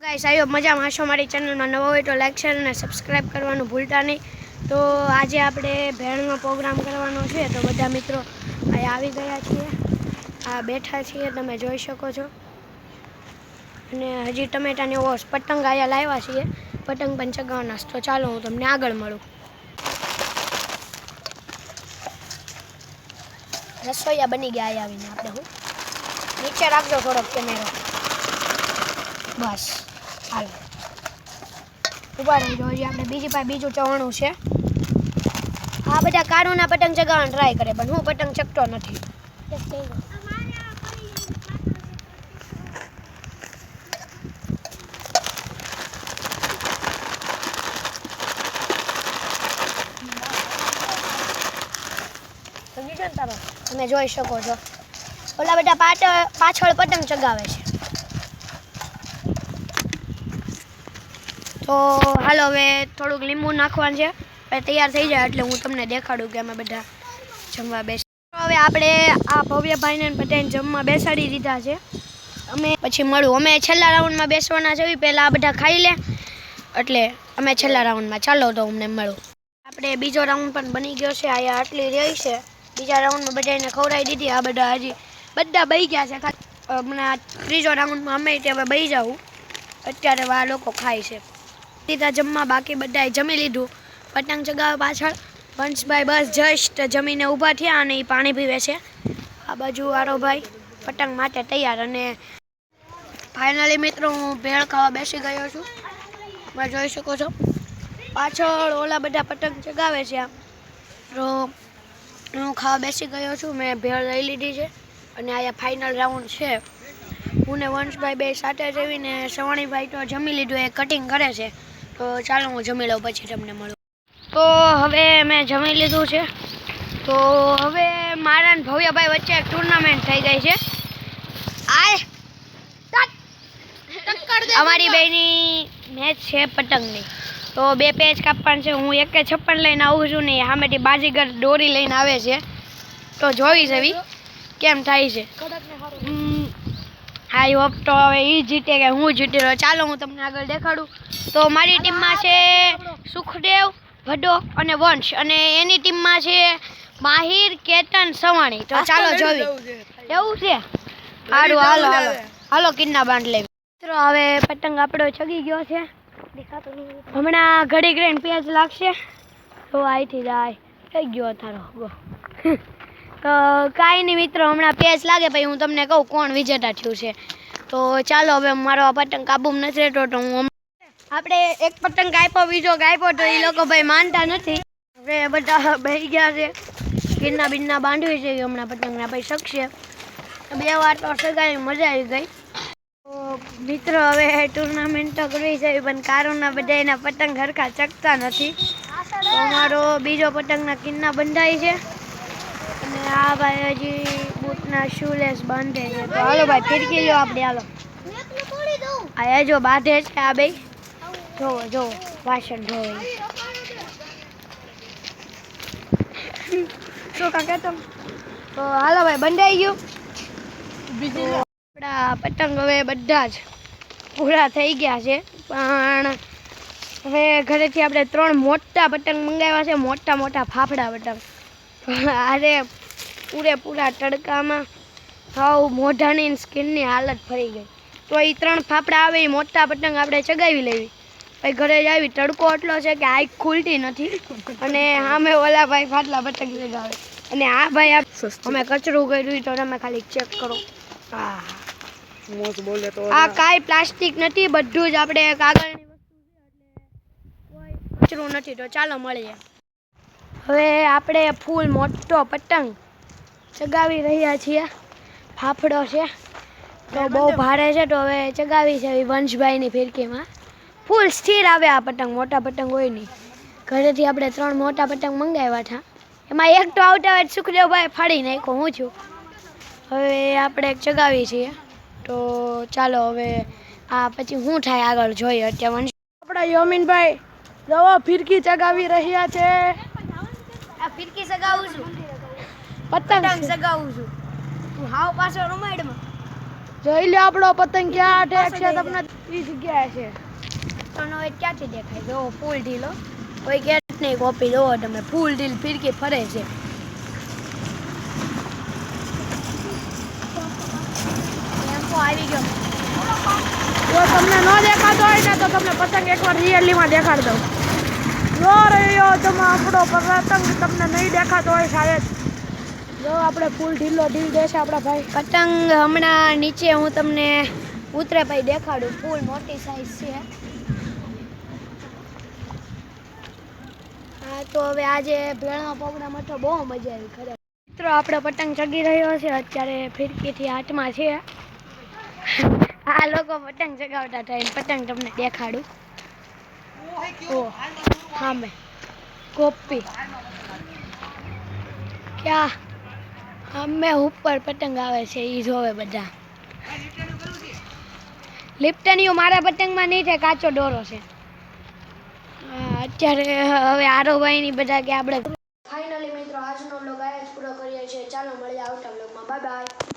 Guys આયો મજામાં છો મારી ચેનલમાં નવો હોય તો લાઈક શેર અને સબસ્ક્રાઇબ કરવાનું ભૂલતા નહીં। તો આજે આપણે ભેળનો પ્રોગ્રામ કરવાનો છે તો બધા મિત્રો અહીં આવી ગયા છીએ, આ બેઠા છીએ તમે જોઈ શકો છો। અને હજી ટમેટાને એવો પતંગ આયા લાવ્યા છીએ, પતંગ પણ ચગાવવાના તો ચાલો હું તમને આગળ મળું। રસોઈયા બની ગયા આવીને આપણે હું નીચે રાખજો થોડોક કેમેરો, બસ હાલો ઉભા રહીજો। હજી આપણે બીજું ચવાણું છે। આ બધા કારુના પતંગ ચગાવવાનો ટ્રાય કરે પણ હું પતંગ ચગતો નથી। તમે જોઈ શકો છો ઓલા બધા પાછળ પતંગ ચગાવે છે। તો હાલો હવે થોડુંક લીંબુ નાખવાનું છે, પછી તૈયાર થઈ જાય એટલે હું તમને દેખાડું કે અમે બધા જમવા બેસી। હવે આપણે આ ભવ્યભાઈને બધાને જમવા બેસાડી દીધા છે, અમે પછી મળું। અમે છેલ્લા રાઉન્ડમાં બેસવાના છે, પહેલાં આ બધા ખાઈ લે એટલે અમે છેલ્લા રાઉન્ડમાં ચાલો તો અમને મળું। આપણે બીજો રાઉન્ડ પણ બની ગયો છે, અહીંયા આટલી રહી છે। બીજા રાઉન્ડમાં બધાને ખવડાવી દીધી, આ બધા હજી બધા બહી ગયા છે। હમણાં ત્રીજો રાઉન્ડમાં અમે ત્યાં હવે બહી જાઉં, અત્યારે આ લોકો ખાય છે। સીધા જમવા બાકી બધાએ જમી લીધું, પતંગ ચગાવવા પાછળ વંશભાઈ બસ જસ્ટ જમીને ઊભા થયા અને એ પાણી પીવે છે। આ બાજુ આરોભાઈ પતંગ માટે તૈયાર। અને ફાઇનલી મિત્રો હું ભેળ ખાવા બેસી ગયો છું, તમે જોઈ શકો છો પાછળ ઓલા બધા પતંગ ચગાવે છે। તો હું ખાવા બેસી ગયો છું, મેં ભેળ લઈ લીધી છે અને અહીંયા ફાઇનલ રાઉન્ડ છે। હું ને વંશભાઈ બે સાથે જઈને સવાણીભાઈ તો જમી લીધું, એ કટિંગ કરે છે। તો ચાલો હું જમી લઉં પછી તમને મળું। તો હવે મેં જમી લીધું છે, તો હવે મારા અને ભવ્યભાઈ વચ્ચે એક ટુર્નામેન્ટ થઈ ગઈ છે। અમારી બેની મેચ છે પતંગની, તો બે પેચ કાપવાનું છે। હું 1.56 લઈને આવું છું ને સામેથી બાજીગર દોરી લઈને આવે છે, તો જોઈ જવી કેમ થાય છે। આઈ હોપ તો હવે એ જીતે કે હું જીતી રહ્યો। ચાલો હું તમને આગળ દેખાડું। તો મારી ટીમમાં છે સુખદેવ, ભડો અને વંશ, અને એની ટીમમાં છે માહિર, કેતન, સવાણી। તો ચાલો જોવી એવું છે, સારું હાલો હાલો હાલો કિન્ના બાંધ લેવી। મિત્રો હવે પતંગ આપણો ચગી ગયો છે, હમણાં ઘડી ગ્રેન્ડ પેજ લાગશે તો અહીંથી જાય થઈ ગયો તારો ગો। તો કાંઈ નહીં મિત્રો, હમણાં પેચ લાગે પછી હું તમને કહું કોણ વિજેતા થયું છે। તો ચાલો હવે મારો આ પતંગ કાબૂમાં નથી રહેતો, તો હું આપણે એક પતંગ કાપ્યો બીજો કાપ્યો તો એ લોકો ભાઈ માનતા નથી। હવે બધા બેસી ગયા છે, ગિરના બિરના બાંધવી છે હમણાં પતંગના પછી શકશે। 2 વાર તો સગાઈ મજા આવી ગઈ। તો મિત્રો હવે ટુર્નામેન્ટ તો કરવી છે પણ કારોના બધા એના પતંગ હરખા ચગતા નથી, તો અમારો બીજો પતંગના કિન્ના બંધાય છે અને આ ભાઈ હજી બૂટના શૂલેસ બાંધે છે। તો હાલો ભાઈ ફિરકી લ્યો આપણે, હાલો આ જો બાંધે છે આ બે, જોવો જોવો વાસણ ધોવે શું કાકે તમે। તો હાલો ભાઈ બંધાઈ ગયું। આપણા પતંગ હવે બધા જ પૂરા થઈ ગયા છે, પણ હવે ઘરેથી આપણે 3 મોટા પતંગ મંગાવ્યા છે, મોટા મોટા ફાફડા પતંગ। અરે પૂરેપૂરા તડકામાં હાવ મોઢાની સ્કિનની હાલત ફરી ગઈ। તો એ 3 ફાફડા આવે એ મોટા પતંગ આપણે ચગાવી લેવી, પછી ઘરે જ આવી તડકો એટલો છે કે આંખ ખુલતી નથી, અને સામે ઓલા ભાઈ ફાટલા પતંગ ચગાવે, અને આ ભાઈ અમે કચરું કર્યું તો તમે ખાલી ચેક કરો। આ કાંઈ પ્લાસ્ટિક નથી, બધું જ આપણે કાગળની વસ્તુ છે એટલે કોઈ કચરું નથી। તો ચાલો મળીએ। હવે આપણે ફૂલ મોટો પતંગ ચગાવી રહ્યા છીએ, ફાફડો છે તો બહુ ભારે છે, તો હવે ચગાવી છે વંશભાઈની ફિરકીમાં। ફૂલ સ્થિર આવે આ પતંગ, મોટા પતંગ હોય નહીં। ઘરેથી આપણે 3 મોટા પતંગ મંગાવ્યા હતા, એમાં એક તો આવતા જ સુખદેવભાઈ ફાડી નાખ્યો, હું છું। હવે આપણે ચગાવી છીએ, તો ચાલો હવે આ પછી શું થાય આગળ જોઈએ। અત્યારે વંશ આપણા યમીનભાઈ જવો ફિરકી ચગાવી રહ્યા છે। આ ફિરકી સગાવું છું, પતંગ સગાવું છું, તું હાવ પાછો રમાડમાં જોઈ લે આપણો પતંગ ક્યાં ઠેક છે તમને ઈ જગ્યાએ છે. તો હવે ક્યાંથી દેખાય? જો ફૂલ ઢીલો કોઈ ગેટ નહીં કોપી જોવો તમે ફૂલ ઢીલ ફિરકી ફરે છે. ટેમ્પો આવી ગયો. જો તમને ન દેખાતો હોય ને તો તમને પતંગ એકવાર રિયલીમાં દેખાડ દઉં. જો રહ્યો તમે આપણો પતંગ તમને નહીં દેખાતો હોય શાયદ. જો આપણે ફૂલ ઢીલો ઢીલ દેશે આપણા ભાઈ. પતંગ હમણાં નીચે હું તમને ઉતરે ભાઈ દેખાડું. ફૂલ મોટી સાઈઝ છે. હા તો હવે આજે ભેળનો પ્રોગ્રામ હતો બહુ મજા આવી ખરેખર. મિત્રો આપણો પતંગ ચગી રહ્યો છે અત્યારે ફિરકીથી હાથમાં છે. આ લોકો પતંગ ચગાવતા થાય પતંગ તમને દેખાડું. ઓ હા મેં કોપી ક્યાં અમે ઉપર પતંગ આવે છે એ જોવે બધા. લિપ્ટનીઓ મારા પતંગમાં નહીં થાય કાચો દોરો છે. અત્યારે હવે આરોભાઈની બધા કે આપણે ફાઇનલી મિત્રો આજનો વ્લોગ આ જ પૂરો કરીએ છીએ. ચાલો મળીએ આવતા વ્લોગમાં. Bye bye.